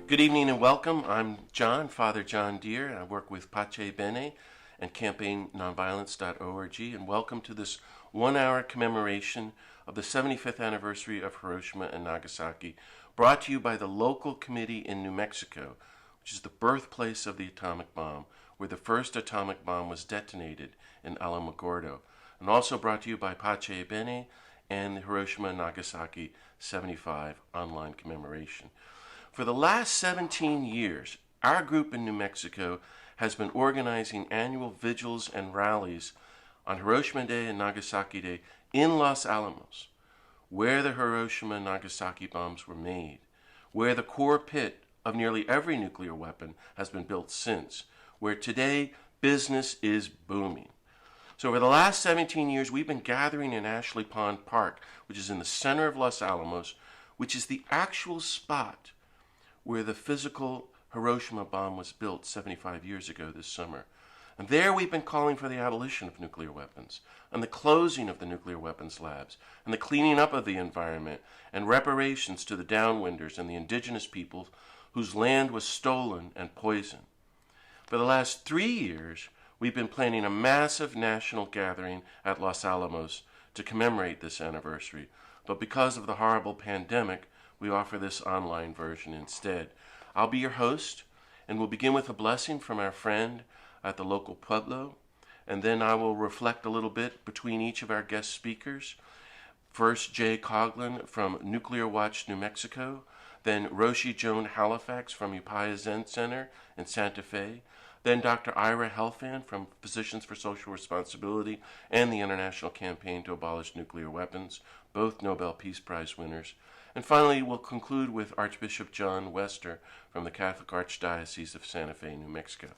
Good evening and welcome. I'm John, Father John Deere. I work with Bene and campaign nonviolence.org, and welcome to this 1-hour commemoration of the 75th anniversary of Hiroshima and Nagasaki, brought to you by the local committee in New Mexico, which is the birthplace of the atomic bomb, where the first atomic bomb was detonated in Alamogordo, and also brought to you by Bene and the Hiroshima and Nagasaki 75 online commemoration. For the last 17 years, our group in New Mexico has been organizing annual vigils and rallies on Hiroshima Day and Nagasaki Day in Los Alamos, where the Hiroshima and Nagasaki bombs were made, where the core pit of nearly every nuclear weapon has been built since, where today business is booming. So over the last 17 years, we've been gathering in Ashley Pond Park, which is in the center of Los Alamos, which is the actual spot where the physical Hiroshima bomb was built 75 years ago this summer. And there we've been calling for the abolition of nuclear weapons, and the closing of the nuclear weapons labs, and the cleaning up of the environment, and reparations to the downwinders and the indigenous peoples whose land was stolen and poisoned. For the last 3 years, we've been planning a massive national gathering at Los Alamos to commemorate this anniversary. But because of the horrible pandemic, we offer this online version instead. I'll be your host, and we'll begin with a blessing from our friend at the local Pueblo, and then I will reflect a little bit between each of our guest speakers. First, Jay Coghlan from Nuclear Watch New Mexico, then Roshi Joan Halifax from Upaya Zen Center in Santa Fe, then Dr. Ira Helfand from Physicians for Social Responsibility and the International Campaign to Abolish Nuclear Weapons, both Nobel Peace Prize winners. And finally, we'll conclude with Archbishop John Wester from the Catholic Archdiocese of Santa Fe, New Mexico.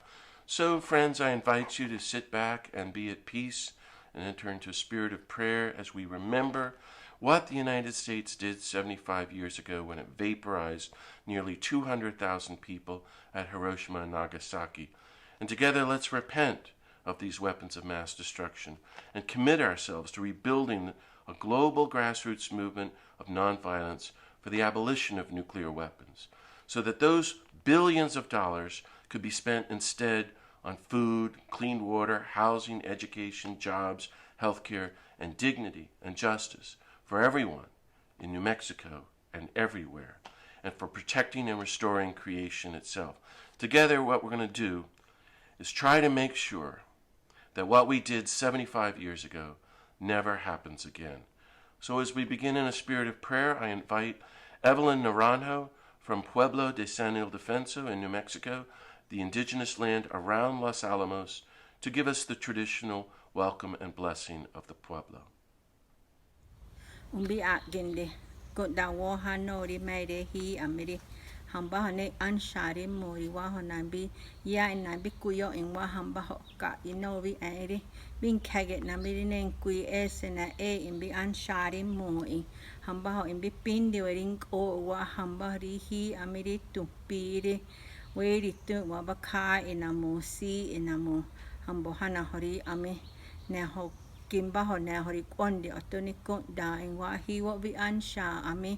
So, friends, I invite you to sit back and be at peace and enter into a spirit of prayer as we remember what the United States did 75 years ago when it vaporized nearly 200,000 people at Hiroshima and Nagasaki. And together, let's repent of these weapons of mass destruction and commit ourselves to rebuilding a global grassroots movement of nonviolence for the abolition of nuclear weapons, so that those billions of dollars could be spent instead on food, clean water, housing, education, jobs, healthcare, and dignity and justice for everyone in New Mexico and everywhere, and for protecting and restoring creation itself. Together, what we're going to do is try to make sure that what we did 75 years ago never happens again. So as we begin in a spirit of prayer, I invite Evelyn Naranjo from Pueblo de San Ildefonso in New Mexico, the indigenous land around Los Alamos, to give us the traditional welcome and blessing of the Pueblo. Hamba hane anshari mori wa honambi ya inambi kuyo in wa hamba hoka inobi airi bin kaget namiri nen kui esena imbi anshari moi hamba ho imbi pindi werin o wa hamba rihi amiri tupiri weri tu wa baka inamo si inamo hambo hana hori ame ne ho kimba ho ne hori kondi otoni ko da in wa hi wo bi ansha ame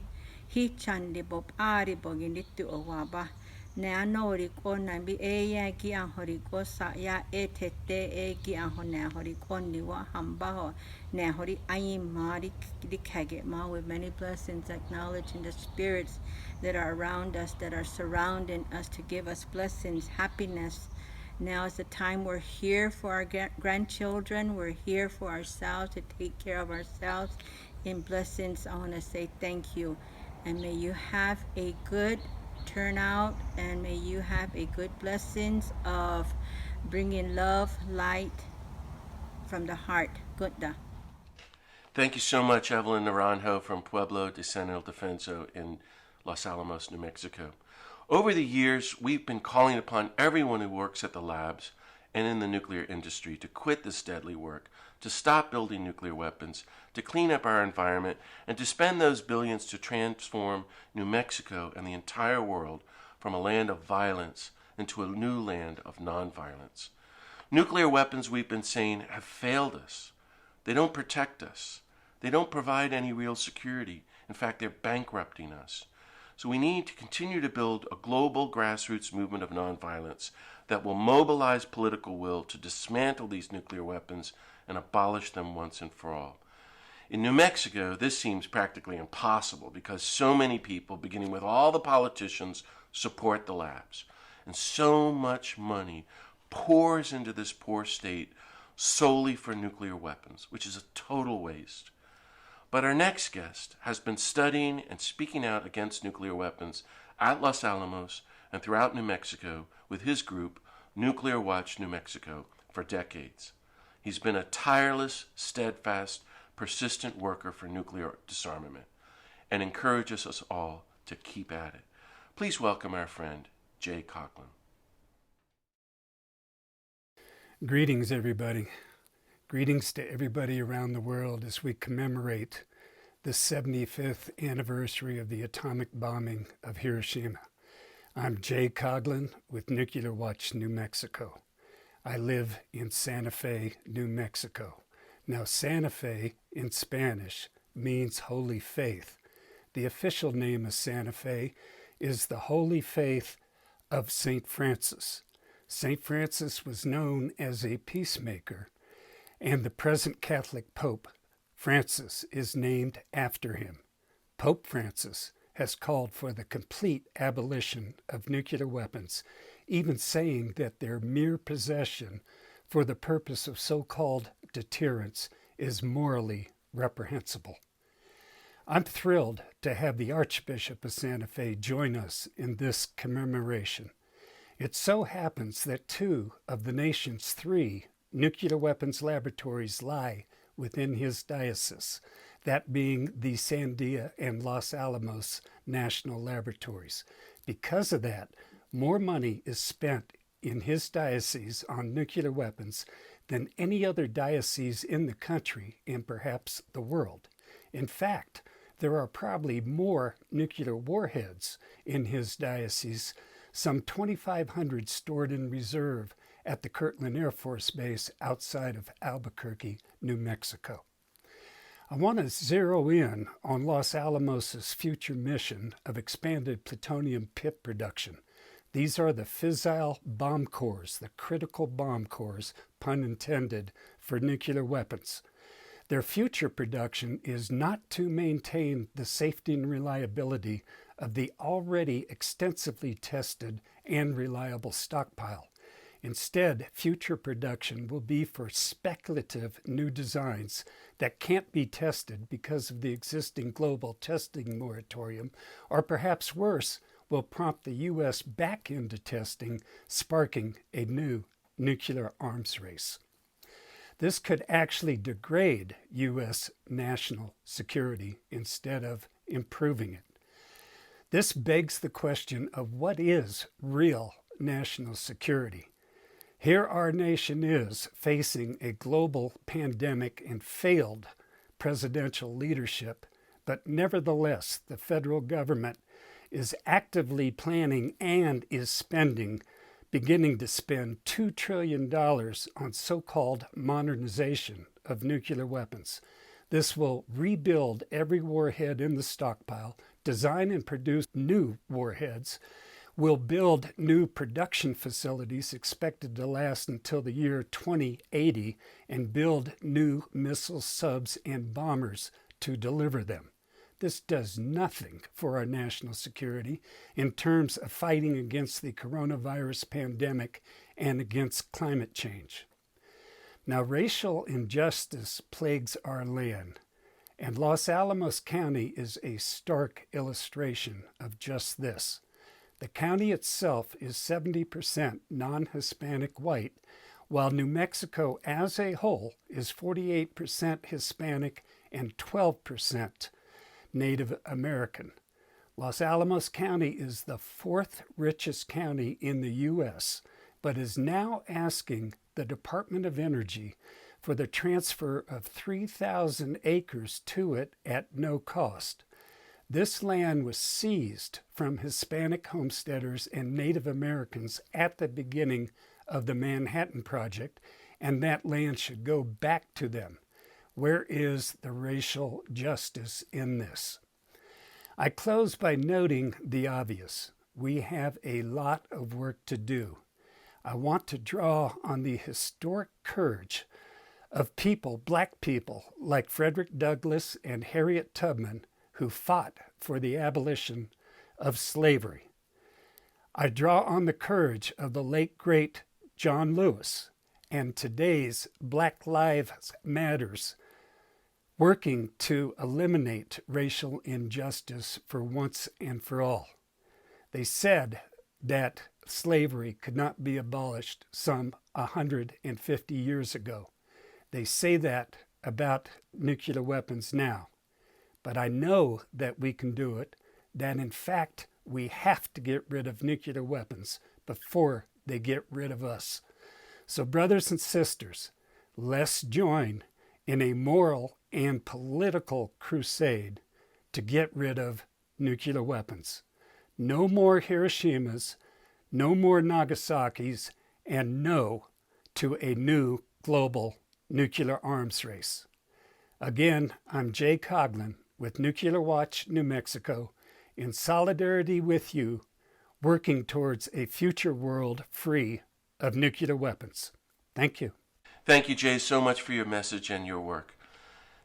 hi chande bob ari boginitu owaba ne anori ko na bi ya ki an hori ko sa ya etete ki an hone hori konni wa hamba ho ne hori ai mari dikage ma with many blessings, acknowledging the spirits that are around us, that are surrounding us, to give us blessings, happiness. Now is the time we're here for our grandchildren, we're here for ourselves, to take care of ourselves. In blessings, I want to say thank you. And may you have a good turnout, and may you have a good blessings of bringing love, light from the heart. Gutta. Thank you so much, Evelyn Naranjo from Pueblo de San Ildefonso in Los Alamos, New Mexico. Over the years, we've been calling upon everyone who works at the labs and in the nuclear industry to quit this deadly work, to stop building nuclear weapons, to clean up our environment, and to spend those billions to transform New Mexico and the entire world from a land of violence into a new land of nonviolence. Nuclear weapons, we've been saying, have failed us. They don't protect us. They don't provide any real security. In fact, they're bankrupting us. So we need to continue to build a global grassroots movement of nonviolence that will mobilize political will to dismantle these nuclear weapons and abolish them once and for all. In New Mexico, this seems practically impossible because so many people, beginning with all the politicians, support the labs. And so much money pours into this poor state solely for nuclear weapons, which is a total waste. But our next guest has been studying and speaking out against nuclear weapons at Los Alamos and throughout New Mexico with his group, Nuclear Watch New Mexico, for decades. He's been a tireless, steadfast, persistent worker for nuclear disarmament and encourages us all to keep at it. Please welcome our friend, Jay Coghlan. Greetings, everybody. Greetings to everybody around the world as we commemorate the 75th anniversary of the atomic bombing of Hiroshima. I'm Jay Coghlan with Nuclear Watch New Mexico. I live in Santa Fe, New Mexico. Now, Santa Fe in Spanish means holy faith. The official name of Santa Fe is the Holy Faith of St. Francis. St. Francis was known as a peacemaker, and the present Catholic Pope, Francis, is named after him. Pope Francis has called for the complete abolition of nuclear weapons, even saying that their mere possession for the purpose of so-called deterrence is morally reprehensible. I'm thrilled to have the Archbishop of Santa Fe join us in this commemoration. It so happens that 2 of the nation's 3 nuclear weapons laboratories lie within his diocese, that being the Sandia and Los Alamos National Laboratories. Because of that, more money is spent in his diocese on nuclear weapons than any other diocese in the country and perhaps the world. In fact, there are probably more nuclear warheads in his diocese, some 2,500 stored in reserve at the Kirtland Air Force Base outside of Albuquerque, New Mexico. I want to zero in on Los Alamos' future mission of expanded plutonium pit production. These are the fissile bomb cores, the critical bomb cores, pun intended, for nuclear weapons. Their future production is not to maintain the safety and reliability of the already extensively tested and reliable stockpile. Instead, future production will be for speculative new designs that can't be tested because of the existing global testing moratorium, or perhaps worse, will prompt the U.S. back into testing, sparking a new nuclear arms race. This could actually degrade U.S. national security instead of improving it. This begs the question of what is real national security. Here our nation is facing a global pandemic and failed presidential leadership, but nevertheless, the federal government is actively planning and is beginning to spend $2 trillion on so-called modernization of nuclear weapons. This will rebuild every warhead in the stockpile, design and produce new warheads, will build new production facilities expected to last until the year 2080, and build new missiles, subs, and bombers to deliver them. This does nothing for our national security in terms of fighting against the coronavirus pandemic and against climate change. Now, racial injustice plagues our land, and Los Alamos County is a stark illustration of just this. The county itself is 70% non-Hispanic white, while New Mexico as a whole is 48% Hispanic and 12% Native American. Los Alamos County is the 4th richest county in the U.S., but is now asking the Department of Energy for the transfer of 3,000 acres to it at no cost. This land was seized from Hispanic homesteaders and Native Americans at the beginning of the Manhattan Project, and that land should go back to them. Where is the racial justice in this? I close by noting the obvious. We have a lot of work to do. I want to draw on the historic courage of people, black people, like Frederick Douglass and Harriet Tubman, who fought for the abolition of slavery. I draw on the courage of the late, great John Lewis and today's Black Lives Matters, working to eliminate racial injustice for once and for all. They said that slavery could not be abolished some 150 years ago. They say that about nuclear weapons now. But I know that we can do it, that in fact we have to get rid of nuclear weapons before they get rid of us. So brothers and sisters, let's join in a moral and political crusade to get rid of nuclear weapons. No more Hiroshimas, no more Nagasaki's, and no to a new global nuclear arms race. Again, I'm Jay Coghlan with Nuclear Watch New Mexico, in solidarity with you, working towards a future world free of nuclear weapons. Thank you. Thank you, Jay, so much for your message and your work.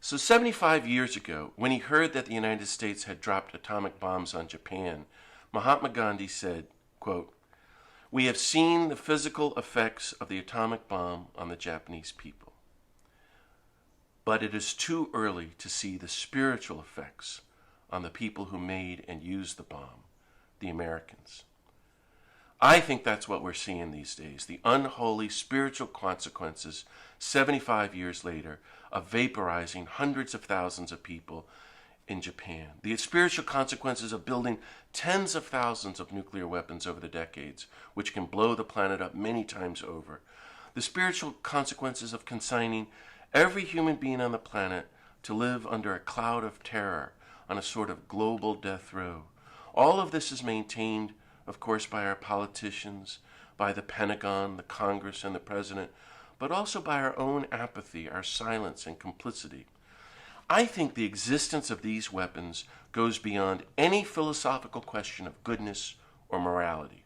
So 75 years ago, when he heard that the United States had dropped atomic bombs on Japan, Mahatma Gandhi said, quote, "We have seen the physical effects of the atomic bomb on the Japanese people. But it is too early to see the spiritual effects on the people who made and used the bomb, the Americans." I think that's what we're seeing these days, the unholy spiritual consequences 75 years later of vaporizing hundreds of thousands of people in Japan. The spiritual consequences of building tens of thousands of nuclear weapons over the decades, which can blow the planet up many times over. The spiritual consequences of consigning every human being on the planet to live under a cloud of terror on a sort of global death row. All of this is maintained, of course, by our politicians, by the Pentagon, the Congress, and the President, but also by our own apathy, our silence, and complicity. I think the existence of these weapons goes beyond any philosophical question of goodness or morality.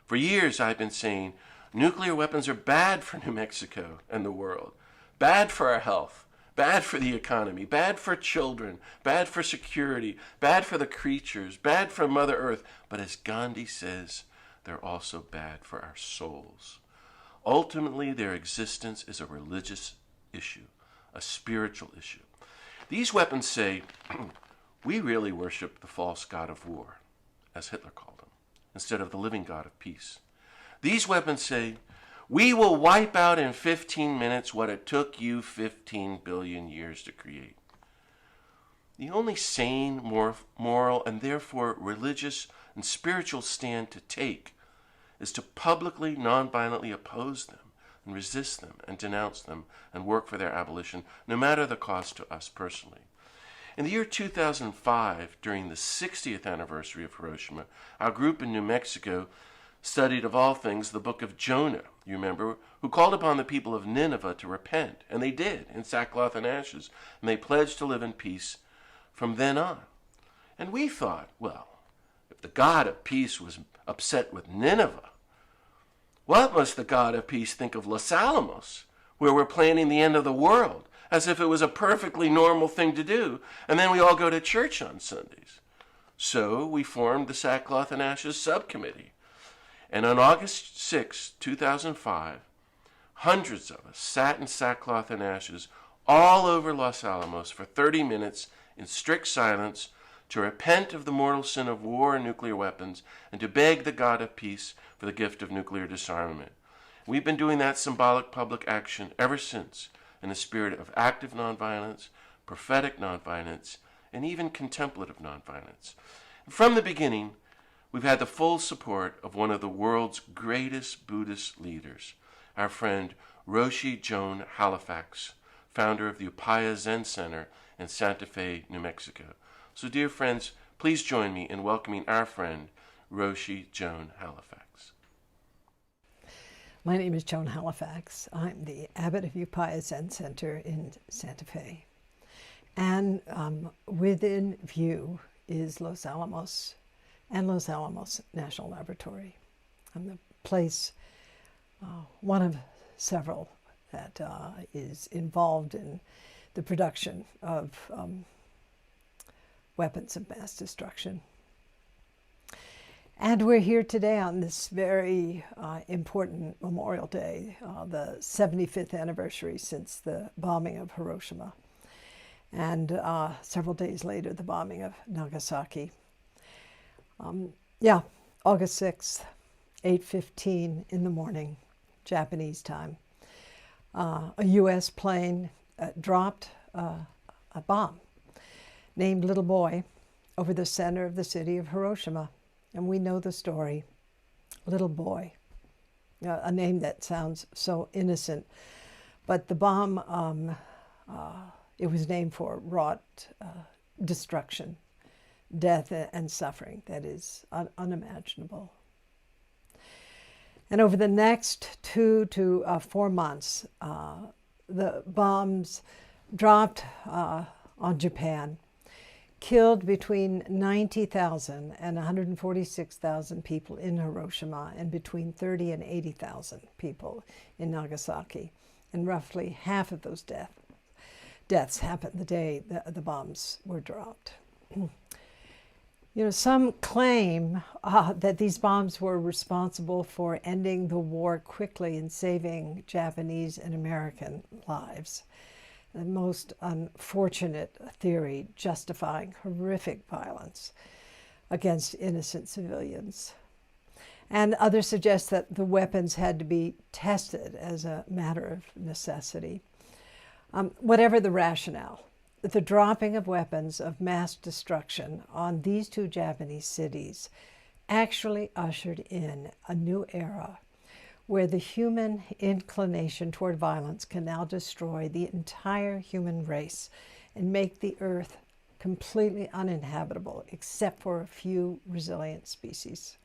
For years, I've been saying nuclear weapons are bad for New Mexico and the world, bad for our health, bad for the economy, bad for children, bad for security, bad for the creatures, bad for Mother Earth. But as Gandhi says, they're also bad for our souls. Ultimately, their existence is a religious issue, a spiritual issue. These weapons say, we really worship the false god of war, as Hitler called him, instead of the living God of peace. These weapons say, we will wipe out in 15 minutes what it took you 15 billion years to create. The only sane, moral, and therefore religious and spiritual stand to take is to publicly, nonviolently oppose them and resist them and denounce them and work for their abolition, no matter the cost to us personally. In the year 2005, during the 60th anniversary of Hiroshima, our group in New Mexico studied, of all things, the book of Jonah, you remember, who called upon the people of Nineveh to repent. And they did, in sackcloth and ashes. And they pledged to live in peace from then on. And we thought, well, if the God of peace was upset with Nineveh, what must the God of peace think of Los Alamos, where we're planning the end of the world, as if it was a perfectly normal thing to do, and then we all go to church on Sundays? So we formed the Sackcloth and Ashes Subcommittee. And on August 6, 2005, hundreds of us sat in sackcloth and ashes all over Los Alamos for 30 minutes in strict silence to repent of the mortal sin of war and nuclear weapons and to beg the God of peace for the gift of nuclear disarmament. We've been doing that symbolic public action ever since, in a spirit of active nonviolence, prophetic nonviolence, and even contemplative nonviolence. From the beginning, we've had the full support of one of the world's greatest Buddhist leaders, our friend Roshi Joan Halifax, founder of the Upaya Zen Center in Santa Fe, New Mexico. So, dear friends, please join me in welcoming our friend, Roshi Joan Halifax. My name is Joan Halifax. I'm the abbot of Upaya Zen Center in Santa Fe. And within view is Los Alamos and Los Alamos National Laboratory. I'm the place, one of several that is involved in the production of weapons of mass destruction. And we're here today on this very important Memorial Day, the 75th anniversary since the bombing of Hiroshima, and several days later, the bombing of Nagasaki. August 6th, 8:15 in the morning, Japanese time. A U.S. plane dropped a bomb named Little Boy over the center of the city of Hiroshima. And we know the story, Little Boy, a name that sounds so innocent. But the bomb, it was named for, wrought destruction, death, and suffering that is unimaginable. And over the next 2 to 4 months, the bombs dropped on Japan, killed between 90,000 and 146,000 people in Hiroshima, and between 30 and 80,000 people in Nagasaki. And roughly half of those deaths happened the day the bombs were dropped. Some claim that these bombs were responsible for ending the war quickly and saving Japanese and American lives. The most unfortunate theory justifying horrific violence against innocent civilians. And others suggest that the weapons had to be tested as a matter of necessity. Whatever the rationale, the dropping of weapons of mass destruction on these 2 Japanese cities actually ushered in a new era where the human inclination toward violence can now destroy the entire human race and make the earth completely uninhabitable except for a few resilient species.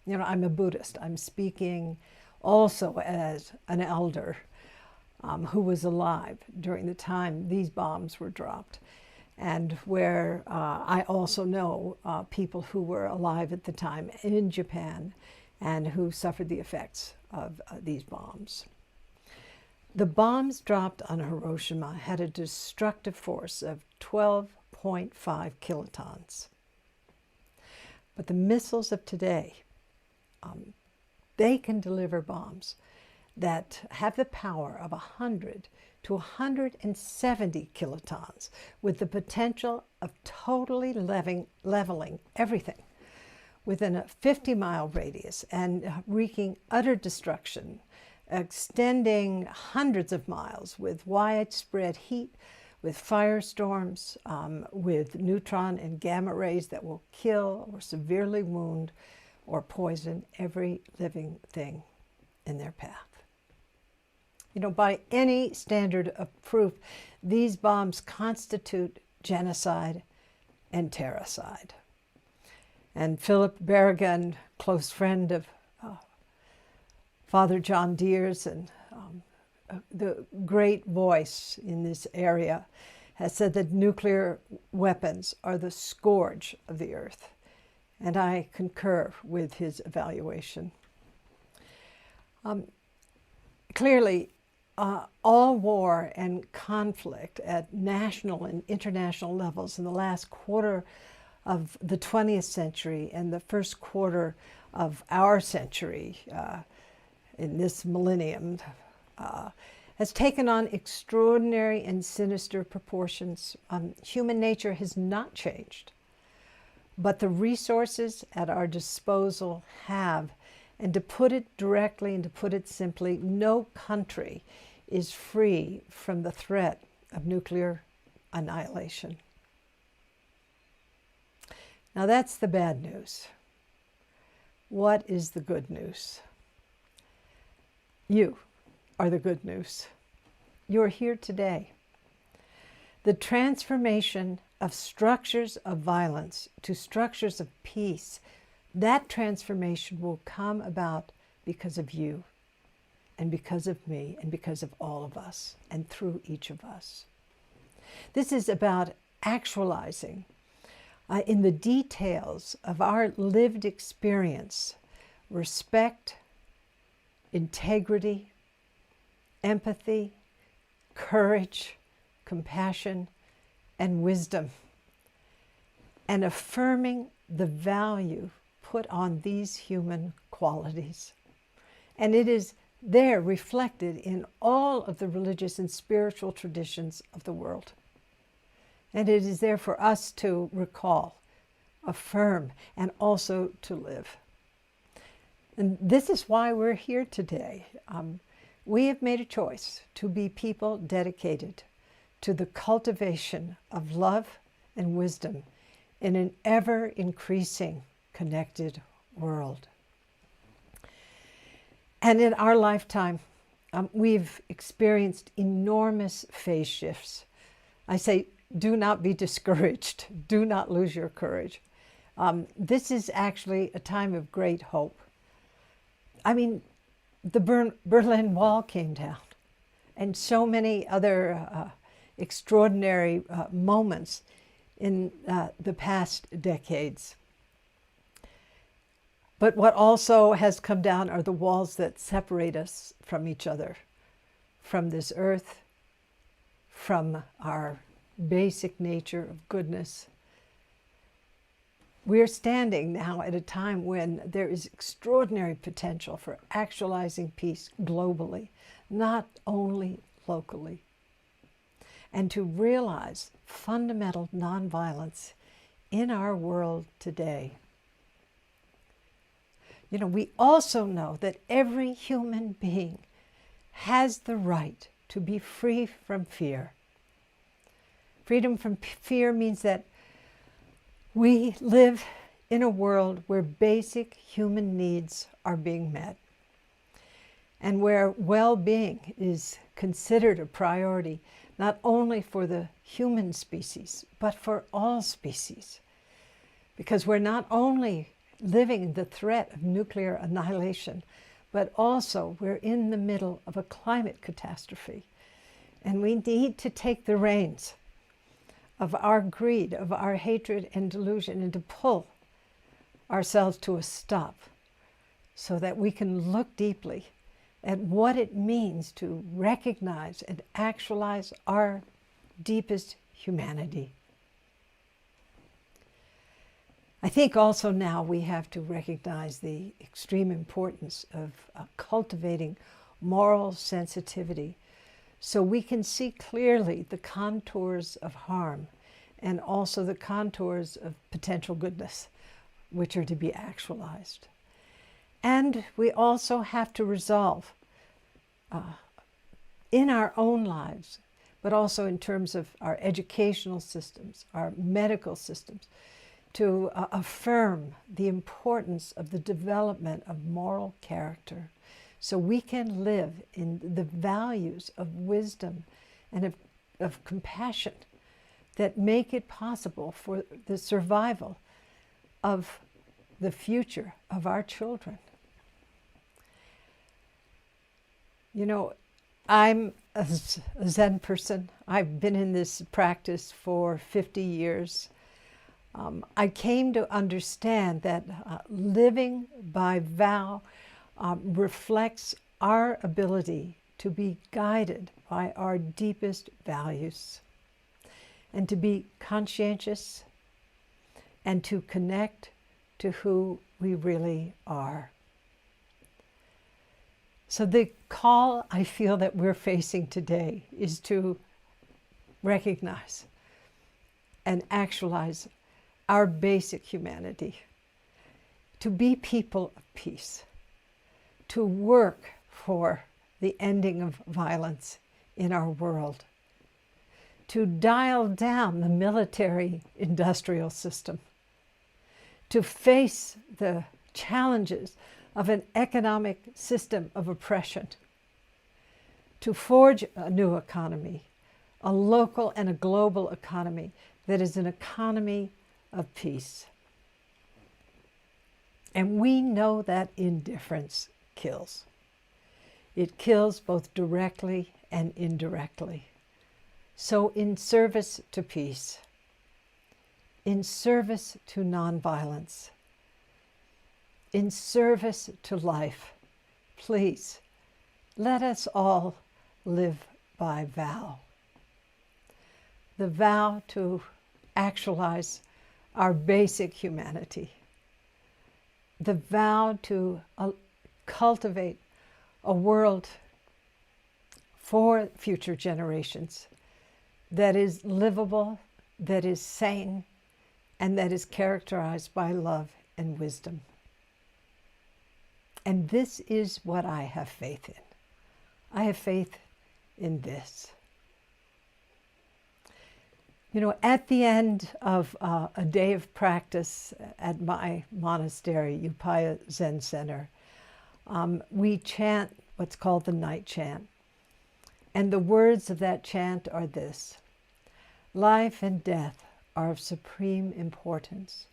I'm a Buddhist. I'm speaking also as an elder who was alive during the time these bombs were dropped, and where I also know people who were alive at the time in Japan and who suffered the effects of these bombs. The bombs dropped on Hiroshima had a destructive force of 12.5 kilotons. But the missiles of today, they can deliver bombs that have the power of 100 to 170 kilotons, with the potential of totally leveling everything within a 50-mile radius and wreaking utter destruction, extending hundreds of miles with widespread heat, with firestorms, with neutron and gamma rays that will kill or severely wound or poison every living thing in their path. By any standard of proof, these bombs constitute genocide and terroricide. And Philip Berrigan, close friend of Father John Deere's and the great voice in this area, has said that nuclear weapons are the scourge of the earth. And I concur with his evaluation. Clearly, all war and conflict at national and international levels in the last quarter of the 20th century and the first quarter of our century, in this millennium, has taken on extraordinary and sinister proportions. Human nature has not changed, but the resources at our disposal have. And to put it directly and to put it simply, no country is free from the threat of nuclear annihilation. Now that's the bad news. What is the good news? You are the good news. You're here today. The transformation of structures of violence to structures of peace, that transformation will come about because of you and because of me and because of all of us and through each of us. This is about actualizing in the details of our lived experience, respect, integrity, empathy, courage, compassion, and wisdom, and affirming the value put on these human qualities. And it is there reflected in all of the religious and spiritual traditions of the world. And it is there for us to recall, affirm, and also to live. And this is why we're here today. We have made a choice to be people dedicated to the cultivation of love and wisdom in an ever-increasing connected world. And in our lifetime, we've experienced enormous phase shifts. I say, do not be discouraged. Do not lose your courage. This is actually a time of great hope. I mean, the Berlin Wall came down, and so many other extraordinary moments in the past decades. But what also has come down are the walls that separate us from each other, from this earth, from our basic nature of goodness. We're standing now at a time when there is extraordinary potential for actualizing peace globally, not only locally, and to realize fundamental nonviolence in our world today. You know, we also know that every human being has the right to be free from fear. Freedom from fear means that we live in a world where basic human needs are being met and where well-being is considered a priority not only for the human species, but for all species. Because we're not only living in the threat of nuclear annihilation, but also we're in the middle of a climate catastrophe. And we need to take the reins of our greed, of our hatred and delusion, and to pull ourselves to a stop so that we can look deeply at what it means to recognize and actualize our deepest humanity. I think also now we have to recognize the extreme importance of cultivating moral sensitivity so we can see clearly the contours of harm and also the contours of potential goodness, which are to be actualized. And we also have to resolve in our own lives, but also in terms of our educational systems, our medical systems, to affirm the importance of the development of moral character so we can live in the values of wisdom and of compassion that make it possible for the survival of the future of our children. You know, I'm a Zen person. I've been in this practice for 50 years. I came to understand that living by vow reflects our ability to be guided by our deepest values and to be conscientious and to connect to who we really are. So the call I feel that we're facing today is to recognize and actualize our basic humanity, to be people of peace, to work for the ending of violence in our world, to dial down the military-industrial system, to face the challenges of an economic system of oppression, to forge a new economy, a local and a global economy that is an economy of peace. And we know that indifference kills. It kills both directly and indirectly. So in service to peace, in service to nonviolence, in service to life. Please, let us all live by vow. The vow to actualize our basic humanity. The vow to cultivate a world for future generations that is livable, that is sane, and that is characterized by love and wisdom. And this is what I have faith in. I have faith in this. You know, at the end of a day of practice at my monastery, Upaya Zen Center, we chant what's called the night chant. And the words of that chant are this: life and death are of supreme importance.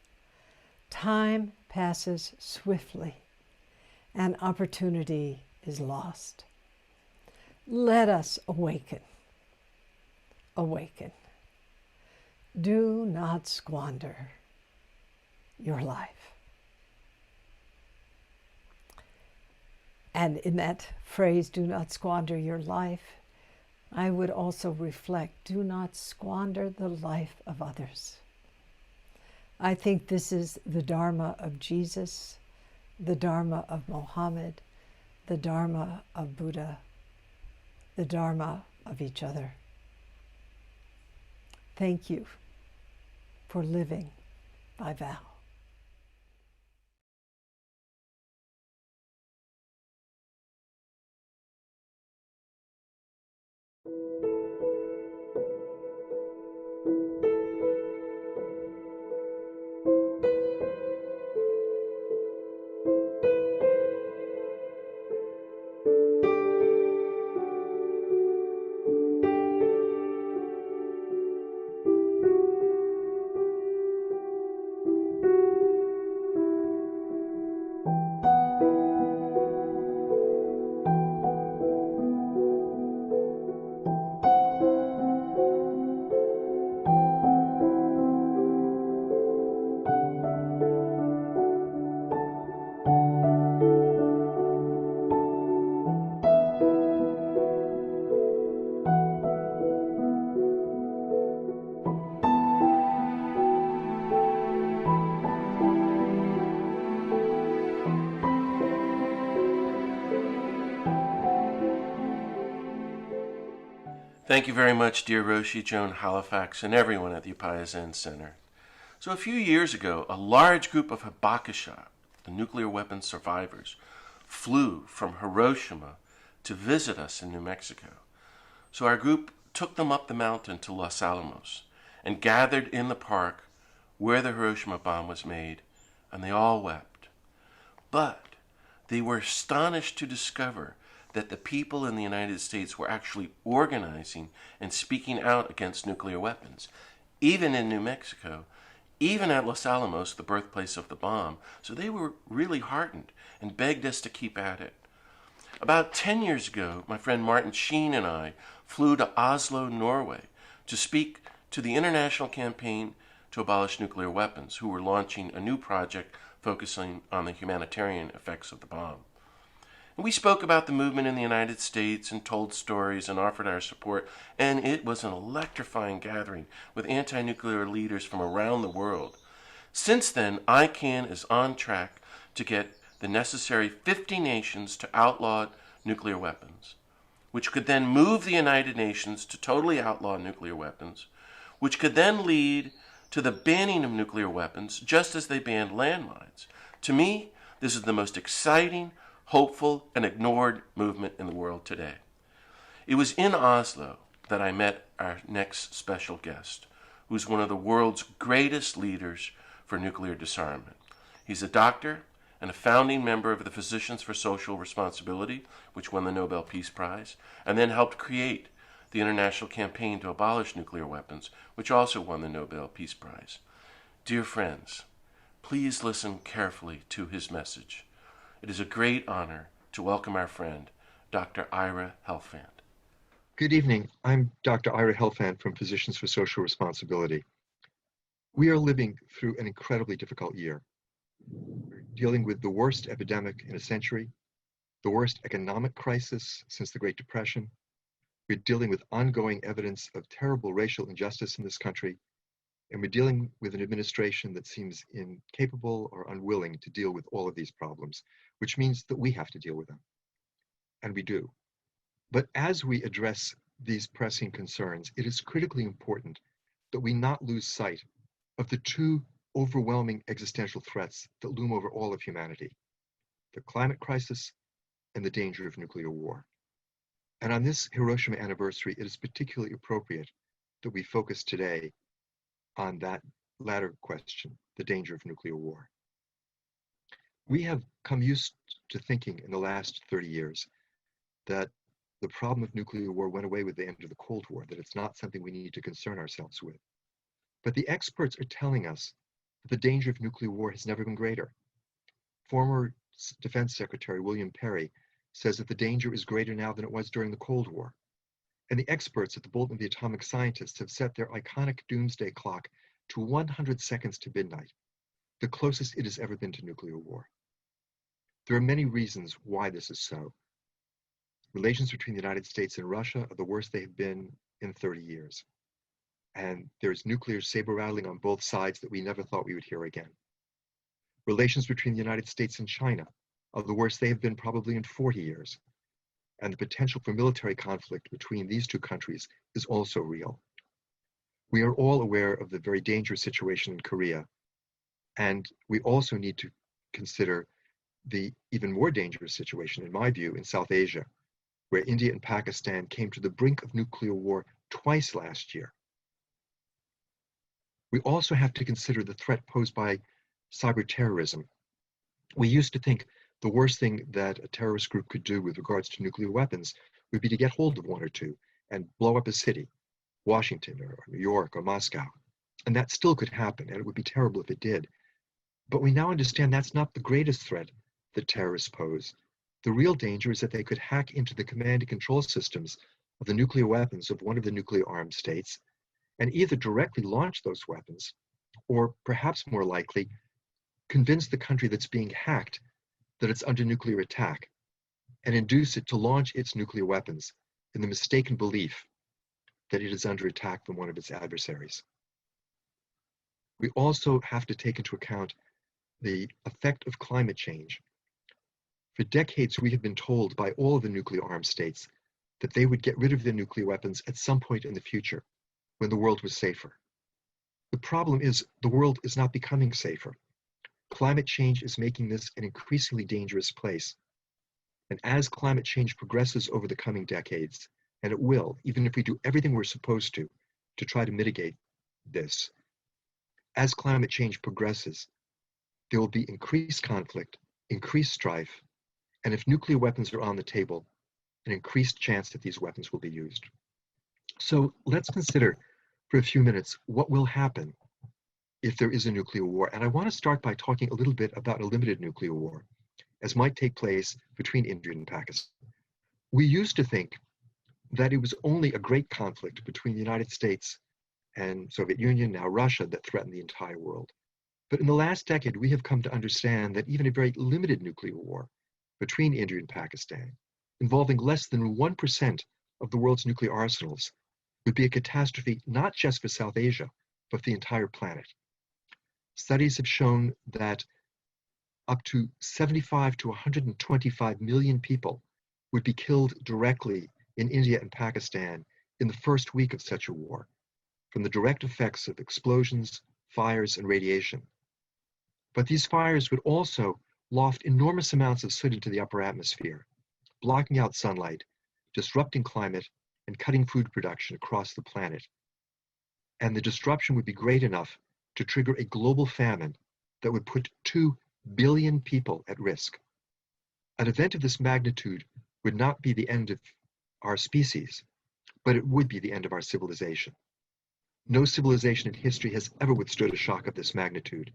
Time passes swiftly, and opportunity is lost. Let us awaken. Awaken. Do not squander your life. And in that phrase, do not squander your life, I would also reflect, do not squander the life of others. I think this is the Dharma of Jesus, the Dharma of Mohammed, the Dharma of Buddha, the Dharma of each other. Thank you for living by vow. Thank you very much, dear Roshi Joan Halifax and everyone at the Upaya Zen Center. So a few years ago, a large group of Hibakusha, the nuclear weapons survivors, flew from Hiroshima to visit us in New Mexico. So our group took them up the mountain to Los Alamos and gathered in the park where the Hiroshima bomb was made, and they all wept. But they were astonished to discover that the people in the United States were actually organizing and speaking out against nuclear weapons, even in New Mexico, even at Los Alamos, the birthplace of the bomb. So they were really heartened and begged us to keep at it. About 10 years ago, my friend Martin Sheen and I flew to Oslo, Norway, to speak to the international campaign to abolish nuclear weapons, who were launching a new project focusing on the humanitarian effects of the bomb. And we spoke about the movement in the United States and told stories and offered our support, and it was an electrifying gathering with anti-nuclear leaders from around the world. Since then, ICANN is on track to get the necessary 50 nations to outlaw nuclear weapons, which could then move the United Nations to totally outlaw nuclear weapons, which could then lead to the banning of nuclear weapons, just as they banned landmines. To me, this is the most exciting, hopeful, and ignored movement in the world today. It was in Oslo that I met our next special guest, who's one of the world's greatest leaders for nuclear disarmament. He's a doctor and a founding member of the Physicians for Social Responsibility, which won the Nobel Peace Prize, and then helped create the international campaign to abolish nuclear weapons, which also won the Nobel Peace Prize. Dear friends, please listen carefully to his message. It is a great honor to welcome our friend, Dr. Ira Helfand. Good evening. I'm Dr. Ira Helfand from Physicians for Social Responsibility. We are living through an incredibly difficult year. We're dealing with the worst epidemic in a century, the worst economic crisis since the Great Depression. We're dealing with ongoing evidence of terrible racial injustice in this country, and we're dealing with an administration that seems incapable or unwilling to deal with all of these problems, which means that we have to deal with them. And we do. But as we address these pressing concerns, it is critically important that we not lose sight of the two overwhelming existential threats that loom over all of humanity: the climate crisis and the danger of nuclear war. And on this Hiroshima anniversary, it is particularly appropriate that we focus today on that latter question, the danger of nuclear war. We have come used to thinking in the last 30 years that the problem of nuclear war went away with the end of the Cold War, that it's not something we need to concern ourselves with. But the experts are telling us that the danger of nuclear war has never been greater. Former Defense Secretary William Perry says that the danger is greater now than it was during the Cold War. And the experts at the Bulletin of the Atomic Scientists have set their iconic doomsday clock to 100 seconds to midnight, the closest it has ever been to nuclear war. There are many reasons why this is so. Relations between the United States and Russia are the worst they have been in 30 years. And there's nuclear saber rattling on both sides that we never thought we would hear again. Relations between the United States and China are the worst they have been probably in 40 years. And the potential for military conflict between these two countries is also real. We are all aware of the very dangerous situation in Korea, and we also need to consider the even more dangerous situation, in my view, in South Asia, where India and Pakistan came to the brink of nuclear war twice last year. We also have to consider the threat posed by cyber terrorism. We used to think the worst thing that a terrorist group could do with regards to nuclear weapons would be to get hold of one or two and blow up a city, Washington or New York or Moscow. And that still could happen, and it would be terrible if it did. But we now understand that's not the greatest threat that terrorists pose. The real danger is that they could hack into the command and control systems of the nuclear weapons of one of the nuclear armed states and either directly launch those weapons, or perhaps more likely, convince the country that's being hacked that it's under nuclear attack and induce it to launch its nuclear weapons in the mistaken belief that it is under attack from one of its adversaries. We also have to take into account the effect of climate change. For decades, we have been told by all of the nuclear armed states that they would get rid of their nuclear weapons at some point in the future when the world was safer. The problem is the world is not becoming safer. Climate change is making this an increasingly dangerous place. And as climate change progresses over the coming decades, and it will, even if we do everything we're supposed to try to mitigate this, as climate change progresses, there will be increased conflict, increased strife, and if nuclear weapons are on the table, an increased chance that these weapons will be used. So let's consider for a few minutes what will happen if there is a nuclear war. And I want to start by talking a little bit about a limited nuclear war, as might take place between India and Pakistan. We used to think that it was only a great conflict between the United States and Soviet Union, now Russia, that threatened the entire world. But in the last decade, we have come to understand that even a very limited nuclear war between India and Pakistan, involving less than 1% of the world's nuclear arsenals, would be a catastrophe not just for South Asia, but for the entire planet. Studies have shown that up to 75 to 125 million people would be killed directly in India and Pakistan in the first week of such a war, from the direct effects of explosions, fires, and radiation. But these fires would also loft enormous amounts of soot into the upper atmosphere, blocking out sunlight, disrupting climate, and cutting food production across the planet. And the disruption would be great enough to trigger a global famine that would put 2 billion people at risk. An event of this magnitude would not be the end of our species, but it would be the end of our civilization. No civilization in history has ever withstood a shock of this magnitude,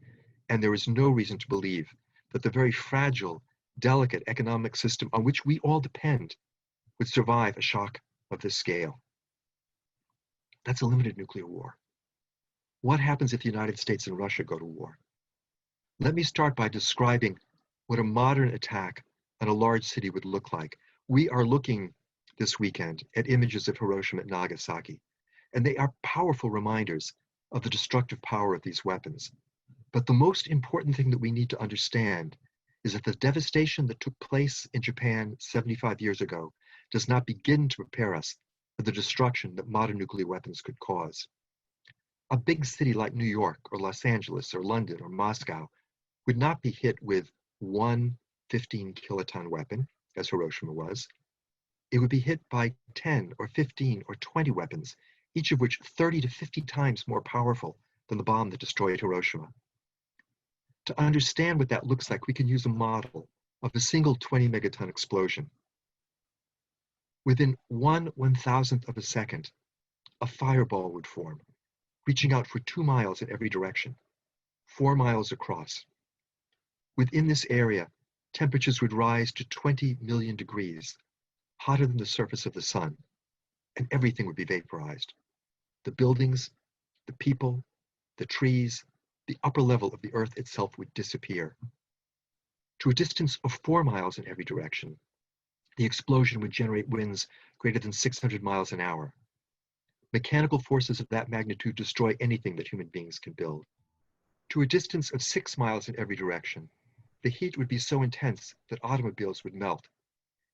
and there is no reason to believe that the very fragile, delicate economic system on which we all depend would survive a shock of this scale. That's a limited nuclear war. What happens if the United States and Russia go to war? Let me start by describing what a modern attack on a large city would look like. We are looking this weekend at images of Hiroshima and Nagasaki, and they are powerful reminders of the destructive power of these weapons. But the most important thing that we need to understand is that the devastation that took place in Japan 75 years ago does not begin to prepare us for the destruction that modern nuclear weapons could cause. A big city like New York or Los Angeles or London or Moscow would not be hit with one 15-kiloton weapon, as Hiroshima was. It would be hit by 10 or 15 or 20 weapons, each of which 30 to 50 times more powerful than the bomb that destroyed Hiroshima. To understand what that looks like, we can use a model of a single 20 megaton explosion. Within 1/1000th of a second, a fireball would form, reaching out for 2 miles in every direction, 4 miles across. Within this area, temperatures would rise to 20 million degrees, hotter than the surface of the sun, and everything would be vaporized. The buildings, the people, the trees, the upper level of the earth itself would disappear. To a distance of 4 miles in every direction, the explosion would generate winds greater than 600 miles an hour. Mechanical forces of that magnitude destroy anything that human beings can build. To a distance of 6 miles in every direction, the heat would be so intense that automobiles would melt.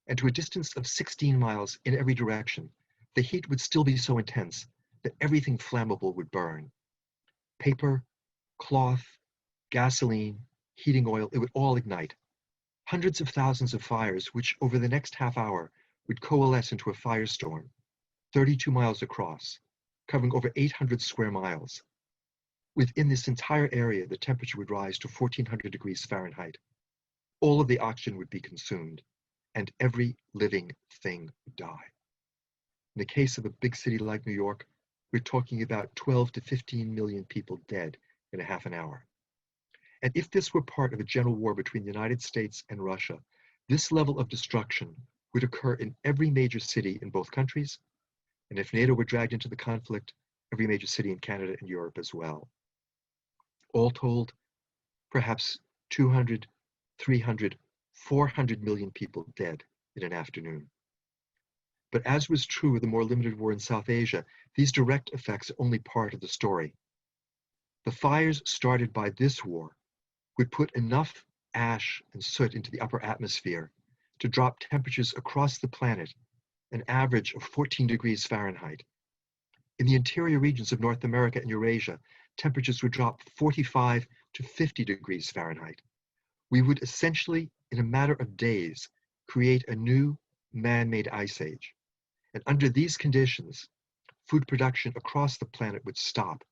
And to a distance of 16 miles in every direction, the heat would still be so intense that everything flammable would burn. Paper, cloth, gasoline, heating oil, it would all ignite. Hundreds of thousands of fires, which over the next half hour would coalesce into a firestorm, 32 miles across, covering over 800 square miles. Within this entire area, the temperature would rise to 1400 degrees Fahrenheit. All of the oxygen would be consumed, and every living thing would die. In the case of a big city like New York, we're talking about 12 to 15 million people dead in a half an hour. And if this were part of a general war between the United States and Russia, this level of destruction would occur in every major city in both countries, and if NATO were dragged into the conflict, every major city in Canada and Europe as well. All told, perhaps 200, 300, 400 million people dead in an afternoon. But as was true with the more limited war in South Asia, these direct effects are only part of the story. The fires started by this war would put enough ash and soot into the upper atmosphere to drop temperatures across the planet an average of 14 degrees Fahrenheit. In the interior regions of North America and Eurasia, temperatures would drop 45 to 50 degrees Fahrenheit. We would essentially, in a matter of days, create a new man-made ice age. And under these conditions, food production across the planet would stop.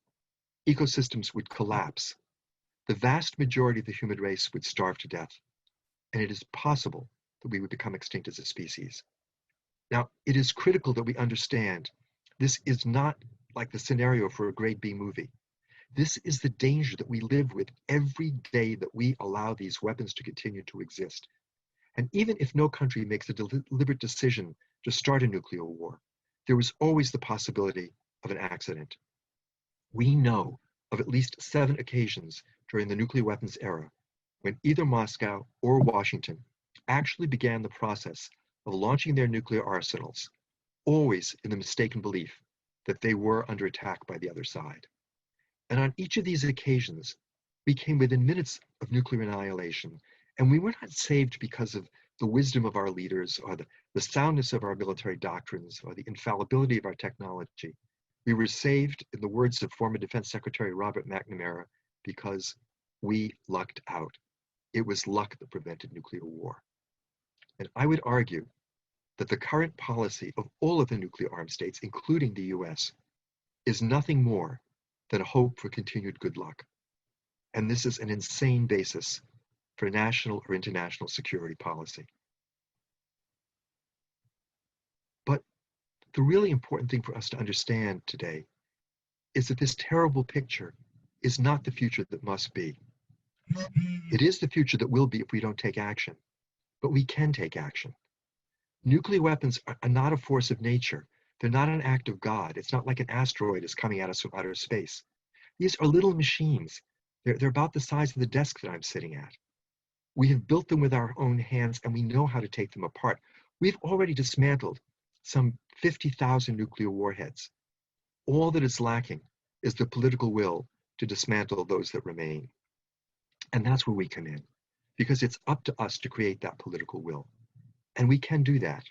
Ecosystems would collapse. The vast majority of the human race would starve to death. And it is possible that we would become extinct as a species. Now, it is critical that we understand this is not like the scenario for a grade B movie. This is the danger that we live with every day that we allow these weapons to continue to exist. And even if no country makes a deliberate decision to start a nuclear war, there is always the possibility of an accident. We know of at least 7 occasions during the nuclear weapons era when either Moscow or Washington actually began the process of launching their nuclear arsenals, always in the mistaken belief that they were under attack by the other side. And on each of these occasions, we came within minutes of nuclear annihilation, and we were not saved because of the wisdom of our leaders or the soundness of our military doctrines or the infallibility of our technology. We were saved, in the words of former Defense Secretary Robert McNamara, because we lucked out. It was luck that prevented nuclear war. And I would argue that the current policy of all of the nuclear armed states, including the US, is nothing more than a hope for continued good luck. And this is an insane basis for national or international security policy. But the really important thing for us to understand today is that this terrible picture is not the future that must be. It is the future that will be if we don't take action, but we can take action. Nuclear weapons are not a force of nature. They're not an act of God. It's not like an asteroid is coming at us from outer space. These are little machines. They're about the size of the desk that I'm sitting at. We have built them with our own hands, and we know how to take them apart. We've already dismantled some 50,000 nuclear warheads. All that is lacking is the political will to dismantle those that remain. And that's where we come in, because it's up to us to create that political will. And we can do that.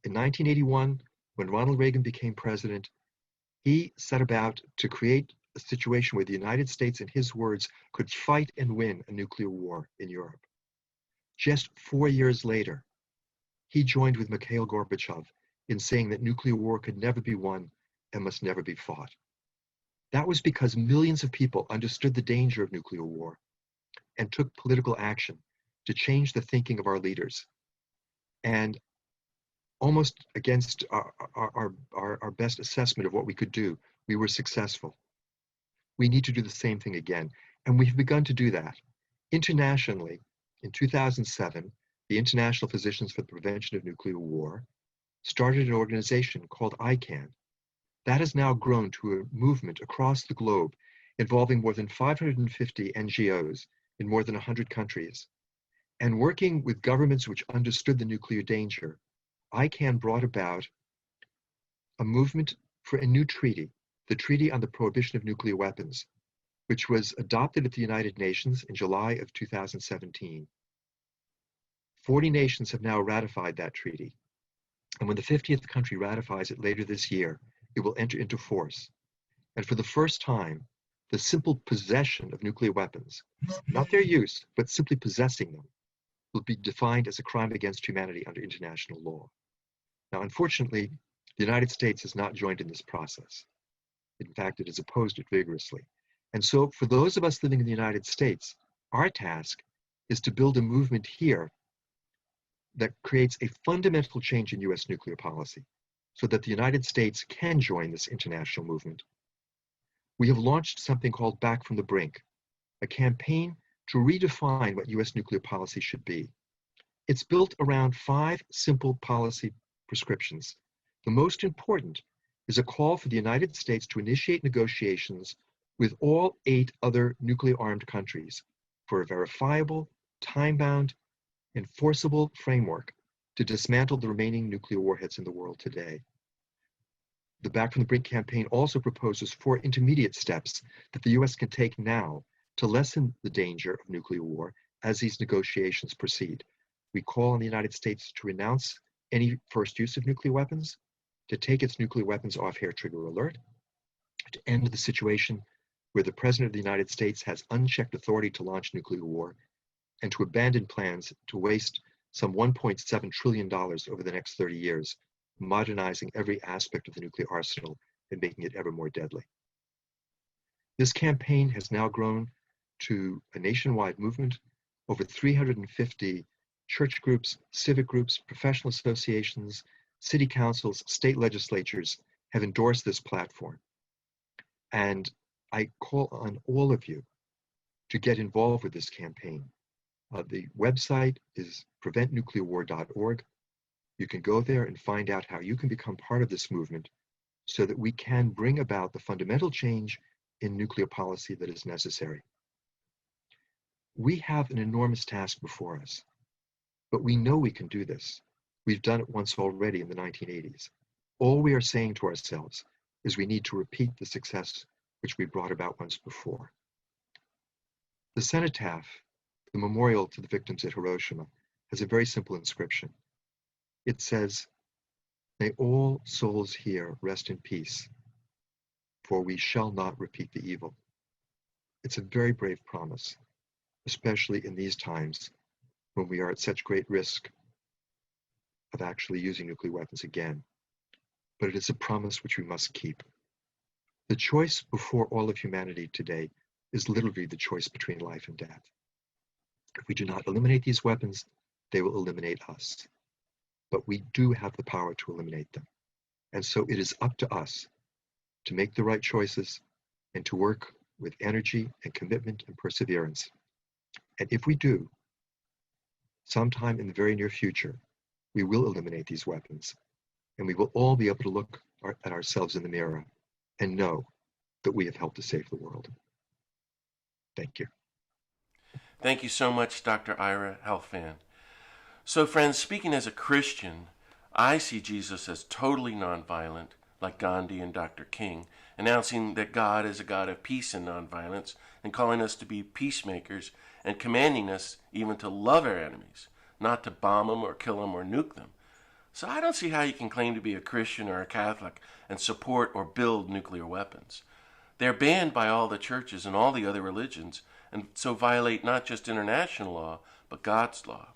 In 1981, when Ronald Reagan became president, he set about to create a situation where the United States, in his words, could fight and win a nuclear war in Europe. Just 4 years later, he joined with Mikhail Gorbachev in saying that nuclear war could never be won and must never be fought. That was because millions of people understood the danger of nuclear war and took political action to change the thinking of our leaders. And almost against our best assessment of what we could do, we were successful. We need to do the same thing again. And we've begun to do that. Internationally, in 2007, the International Physicians for the Prevention of Nuclear War started an organization called ICAN. That has now grown to a movement across the globe involving more than 550 NGOs in more than 100 countries. And working with governments which understood the nuclear danger, ICAN brought about a movement for a new treaty, the Treaty on the Prohibition of Nuclear Weapons, which was adopted at the United Nations in July of 2017. 40 nations have now ratified that treaty. And when the 50th country ratifies it later this year, it will enter into force. And for the first time, the simple possession of nuclear weapons, not their use, but simply possessing them, will be defined as a crime against humanity under international law. Now, unfortunately, the United States has not joined in this process. In fact, it has opposed it vigorously. And so for those of us living in the United States, our task is to build a movement here that creates a fundamental change in US nuclear policy so that the United States can join this international movement. We have launched something called Back from the Brink, a campaign to redefine what US nuclear policy should be. It's built around 5 simple policy prescriptions. The most important is a call for the United States to initiate negotiations with all 8 other nuclear-armed countries for a verifiable, time-bound, enforceable framework to dismantle the remaining nuclear warheads in the world today. The Back from the Brink campaign also proposes 4 intermediate steps that the US can take now to lessen the danger of nuclear war as these negotiations proceed. We call on the United States to renounce any first use of nuclear weapons, to take its nuclear weapons off hair trigger alert, to end the situation where the President of the United States has unchecked authority to launch nuclear war, and to abandon plans to waste some $1.7 trillion over the next 30 years, modernizing every aspect of the nuclear arsenal and making it ever more deadly. This campaign has now grown to a nationwide movement. Over 350 church groups, civic groups, professional associations, city councils, state legislatures have endorsed this platform. And I call on all of you to get involved with this campaign. The website is preventnuclearwar.org. You can go there and find out how you can become part of this movement so that we can bring about the fundamental change in nuclear policy that is necessary. We have an enormous task before us, but we know we can do this. We've done it once already in the 1980s. All we are saying to ourselves is we need to repeat the success which we brought about once before. The cenotaph, the memorial to the victims at Hiroshima, has a very simple inscription. It says, "May all souls here rest in peace, for we shall not repeat the evil." It's a very brave promise, especially in these times when we are at such great risk of actually using nuclear weapons again. But it is a promise which we must keep. The choice before all of humanity today is literally the choice between life and death. If we do not eliminate these weapons, they will eliminate us. But we do have the power to eliminate them. And so it is up to us to make the right choices and to work with energy and commitment and perseverance. And if we do, sometime in the very near future, we will eliminate these weapons. And we will all be able to look at ourselves in the mirror and know that we have helped to save the world. Thank you. Thank you so much, Dr. Ira Helfand. So, friends, speaking as a Christian, I see Jesus as totally nonviolent, like Gandhi and Dr. King, announcing that God is a God of peace and nonviolence, and calling us to be peacemakers, and commanding us even to love our enemies, not to bomb them or kill them or nuke them. So I don't see how you can claim to be a Christian or a Catholic and support or build nuclear weapons. They're banned by all the churches and all the other religions, and so violate not just international law, but God's law.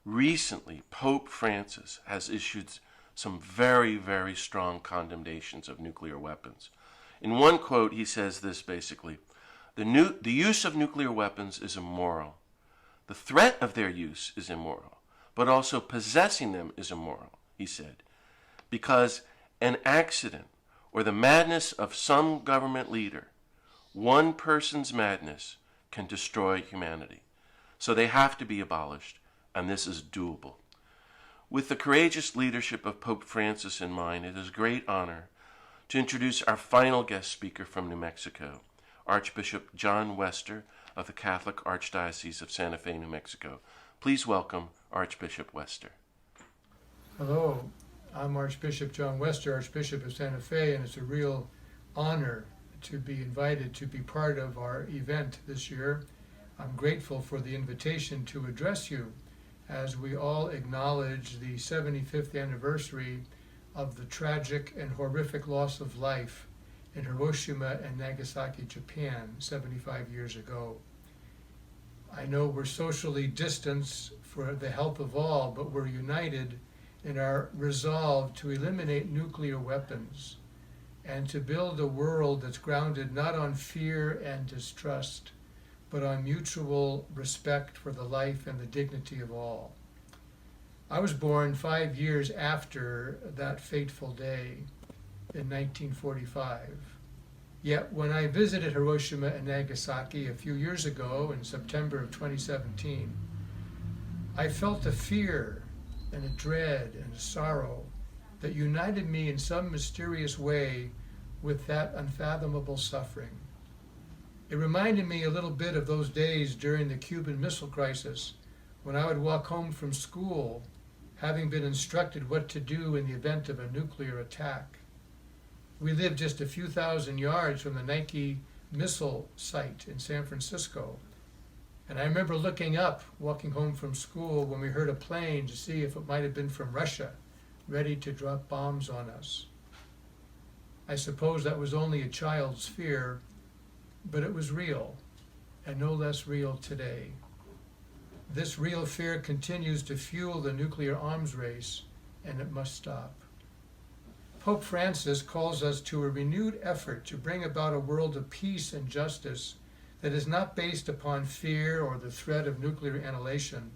Recently, Pope Francis has issued some very, very strong condemnations of nuclear weapons. In one quote, he says this basically: the use of nuclear weapons is immoral. The threat of their use is immoral, but also possessing them is immoral, he said, because an accident or the madness of some government leader, one person's madness, can destroy humanity. So they have to be abolished, and this is doable. With the courageous leadership of Pope Francis in mind, it is a great honor to introduce our final guest speaker from New Mexico, Archbishop John Wester of the Catholic Archdiocese of Santa Fe, New Mexico. Please welcome Archbishop Wester. Hello, I'm Archbishop John Wester, Archbishop of Santa Fe, and it's a real honor to be invited to be part of our event this year. I'm grateful for the invitation to address you as we all acknowledge the 75th anniversary of the tragic and horrific loss of life in Hiroshima and Nagasaki, Japan, 75 years ago. I know we're socially distanced for the health of all, but we're united in our resolve to eliminate nuclear weapons and to build a world that's grounded not on fear and distrust, but on mutual respect for the life and the dignity of all. I was born 5 years after that fateful day in 1945. Yet when I visited Hiroshima and Nagasaki a few years ago in September of 2017, I felt a fear and a dread and a sorrow that united me in some mysterious way with that unfathomable suffering. It reminded me a little bit of those days during the Cuban Missile Crisis when I would walk home from school having been instructed what to do in the event of a nuclear attack. We lived just a few thousand yards from the Nike missile site in San Francisco. And I remember looking up, walking home from school, when we heard a plane to see if it might have been from Russia, ready to drop bombs on us. I suppose that was only a child's fear, but it was real, and no less real today. This real fear continues to fuel the nuclear arms race, and it must stop. Pope Francis calls us to a renewed effort to bring about a world of peace and justice that is not based upon fear or the threat of nuclear annihilation,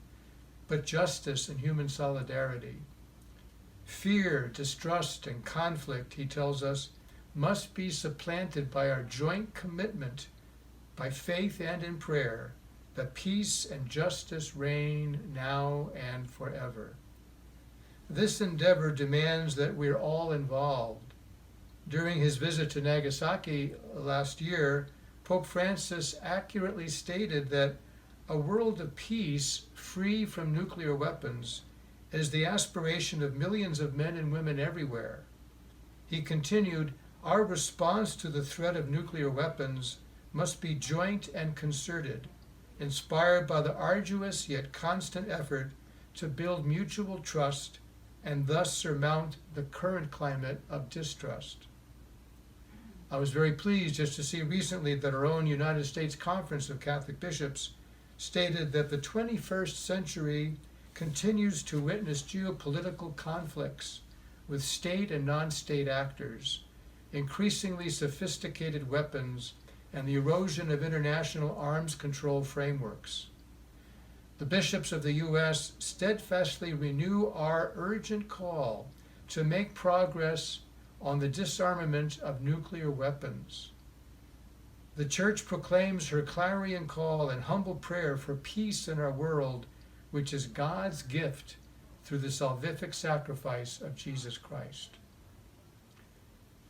but justice and human solidarity. Fear, distrust, and conflict, he tells us, must be supplanted by our joint commitment, by faith and in prayer, that peace and justice reign now and forever. This endeavor demands that we're all involved. During his visit to Nagasaki last year, Pope Francis accurately stated that a world of peace free from nuclear weapons is the aspiration of millions of men and women everywhere. He continued, our response to the threat of nuclear weapons must be joint and concerted, inspired by the arduous yet constant effort to build mutual trust and thus surmount the current climate of distrust. I was very pleased just to see recently that our own United States Conference of Catholic Bishops stated that the 21st century continues to witness geopolitical conflicts with state and non-state actors, increasingly sophisticated weapons, and the erosion of international arms control frameworks. The bishops of the U.S. steadfastly renew our urgent call to make progress on the disarmament of nuclear weapons. The Church proclaims her clarion call and humble prayer for peace in our world, which is God's gift through the salvific sacrifice of Jesus Christ.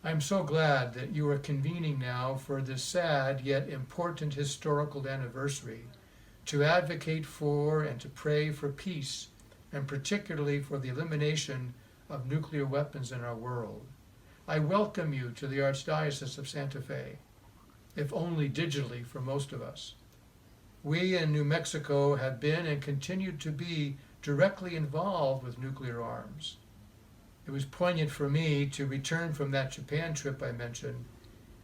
I'm so glad that you are convening now for this sad yet important historical anniversary to advocate for and to pray for peace, and particularly for the elimination of nuclear weapons in our world. I welcome you to the Archdiocese of Santa Fe, if only digitally for most of us. We in New Mexico have been and continue to be directly involved with nuclear arms. It was poignant for me to return from that Japan trip I mentioned,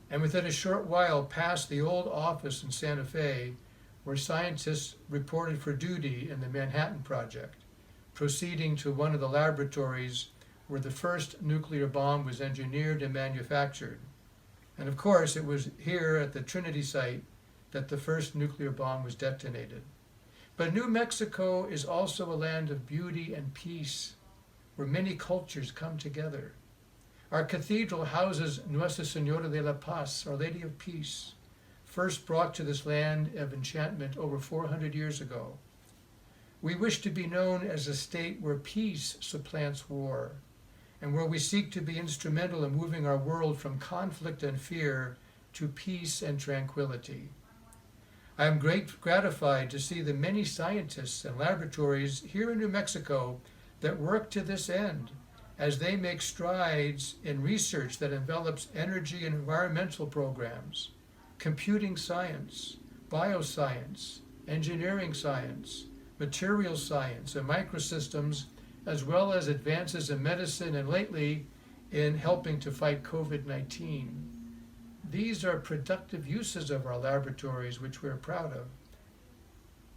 and within a short while pass the old office in Santa Fe where scientists reported for duty in the Manhattan Project, proceeding to one of the laboratories where the first nuclear bomb was engineered and manufactured. And of course, it was here at the Trinity site that the first nuclear bomb was detonated. But New Mexico is also a land of beauty and peace, where many cultures come together. Our cathedral houses Nuestra Señora de la Paz, Our Lady of Peace, first brought to this land of enchantment over 400 years ago. We wish to be known as a state where peace supplants war, and where we seek to be instrumental in moving our world from conflict and fear to peace and tranquility. I am gratified to see the many scientists and laboratories here in New Mexico that work to this end, as they make strides in research that envelops energy and environmental programs, computing science, bioscience, engineering science, material science, and microsystems, as well as advances in medicine and lately in helping to fight COVID-19. These are productive uses of our laboratories, which we're proud of.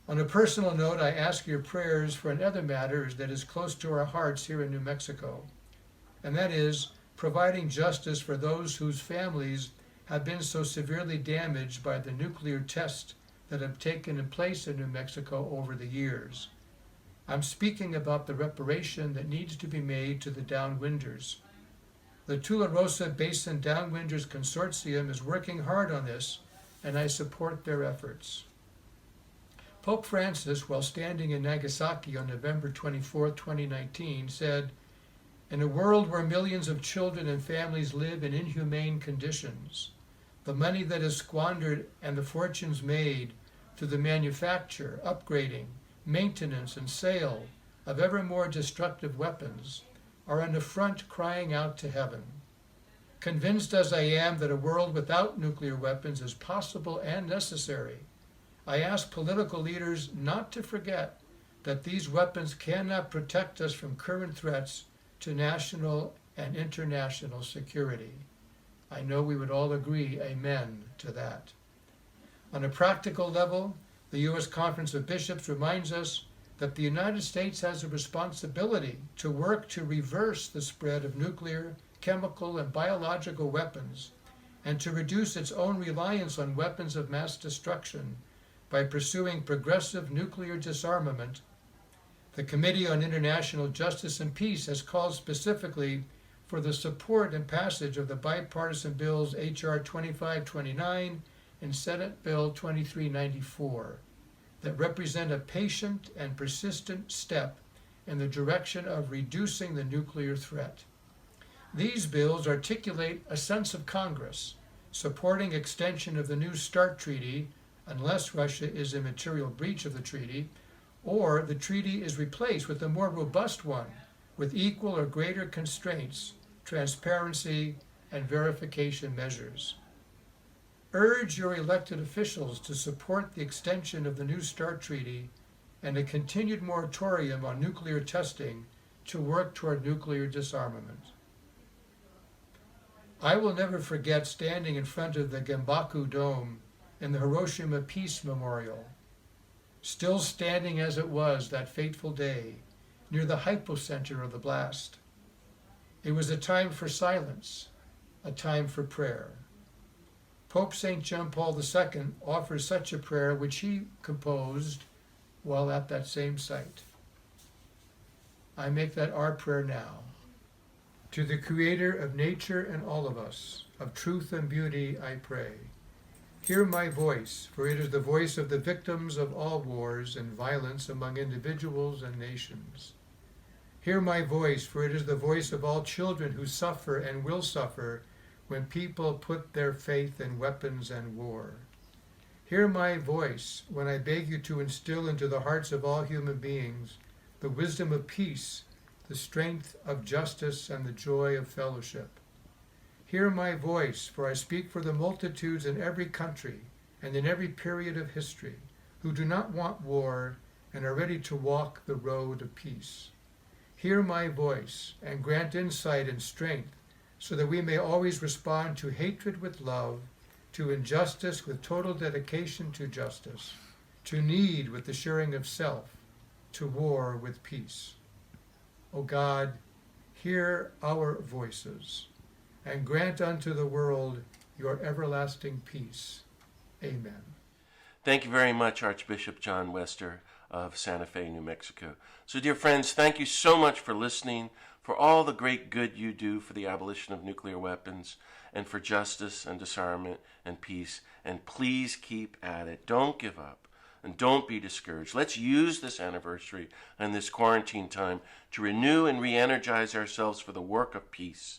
On a personal note, I ask your prayers for another matter that is close to our hearts here in New Mexico, and that is providing justice for those whose families have been so severely damaged by the nuclear tests that have taken place in New Mexico over the years. I'm speaking about the reparation that needs to be made to the downwinders. The Tularosa Basin Downwinders Consortium is working hard on this, and I support their efforts. Pope Francis, while standing in Nagasaki on November 24, 2019, said, "In a world where millions of children and families live in inhumane conditions, the money that is squandered and the fortunes made through the manufacture, upgrading, maintenance, and sale of ever more destructive weapons are an affront crying out to heaven. Convinced as I am that a world without nuclear weapons is possible and necessary, I ask political leaders not to forget that these weapons cannot protect us from current threats to national and international security." I know we would all agree, amen to that. On a practical level, the U.S. Conference of Bishops reminds us that the United States has a responsibility to work to reverse the spread of nuclear, chemical, and biological weapons, and to reduce its own reliance on weapons of mass destruction by pursuing progressive nuclear disarmament. The Committee on International Justice and Peace has called specifically for the support and passage of the bipartisan bills H.R. 2529 and Senate Bill 2394 that represent a patient and persistent step in the direction of reducing the nuclear threat. These bills articulate a sense of Congress supporting extension of the New START treaty unless Russia is in material breach of the treaty, or the treaty is replaced with a more robust one with equal or greater constraints, transparency, and verification measures. Urge your elected officials to support the extension of the New START treaty and a continued moratorium on nuclear testing to work toward nuclear disarmament. I will never forget standing in front of the Genbaku Dome in the Hiroshima Peace Memorial, still standing as it was that fateful day, near the hypocenter of the blast. It was a time for silence, a time for prayer. Pope St. John Paul II offers such a prayer which he composed while at that same site. I make that our prayer now. To the Creator of nature and all of us, of truth and beauty, I pray. Hear my voice, for it is the voice of the victims of all wars and violence among individuals and nations. Hear my voice, for it is the voice of all children who suffer and will suffer when people put their faith in weapons and war. Hear my voice when I beg you to instill into the hearts of all human beings the wisdom of peace, the strength of justice, and the joy of fellowship. Hear my voice, for I speak for the multitudes in every country and in every period of history who do not want war and are ready to walk the road of peace. Hear my voice and grant insight and strength so that we may always respond to hatred with love, to injustice with total dedication to justice, to need with the sharing of self, to war with peace. O God, hear our voices and grant unto the world your everlasting peace. Amen. Thank you very much, Archbishop John Wester of Santa Fe, New Mexico. So, dear friends, thank you so much for listening, for all the great good you do for the abolition of nuclear weapons and for justice and disarmament and peace. And please keep at it. Don't give up and don't be discouraged. Let's use this anniversary and this quarantine time to renew and re-energize ourselves for the work of peace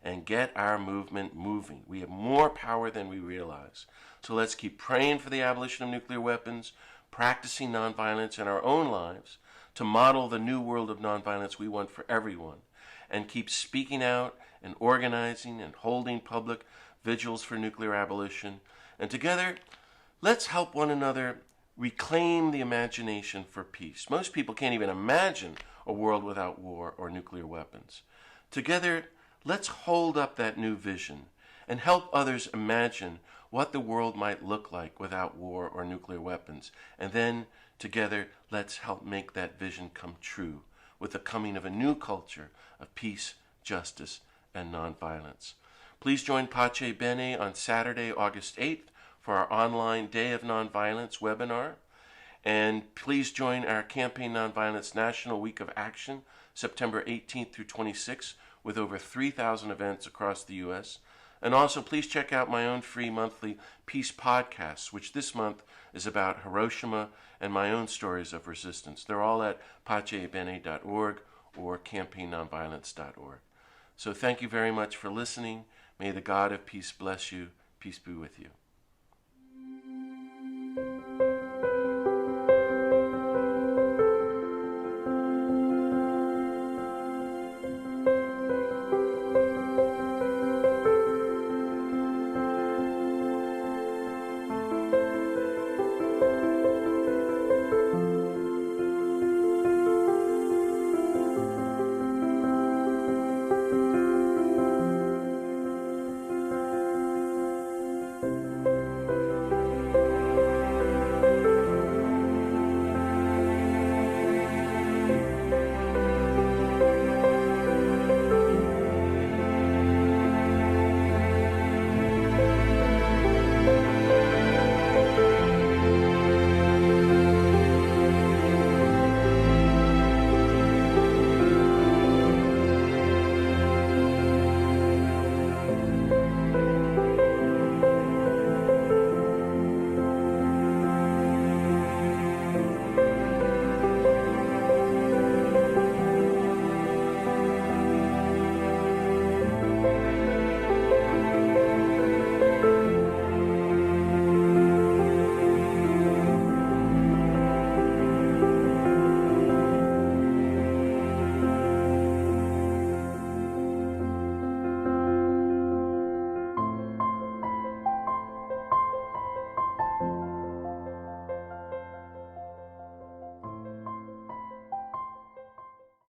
and get our movement moving. We have more power than we realize. So let's keep praying for the abolition of nuclear weapons, practicing nonviolence in our own lives to model the new world of nonviolence we want for everyone, and keep speaking out and organizing and holding public vigils for nuclear abolition. And together, let's help one another reclaim the imagination for peace. Most people can't even imagine a world without war or nuclear weapons. Together, let's hold up that new vision and help others imagine what the world might look like without war or nuclear weapons. And then, together, let's help make that vision come true with the coming of a new culture of peace, justice, and nonviolence. Please join Pace Bene on Saturday, August 8th for our online Day of Nonviolence webinar. And please join our Campaign Nonviolence National Week of Action, September 18th through 26th, with over 3,000 events across the U.S. And also, please check out my own free monthly Peace Podcasts, which this month is about Hiroshima and my own stories of resistance. They're all at pacebene.org or campaignonviolence.org. So thank you very much for listening. May the God of peace bless you. Peace be with you.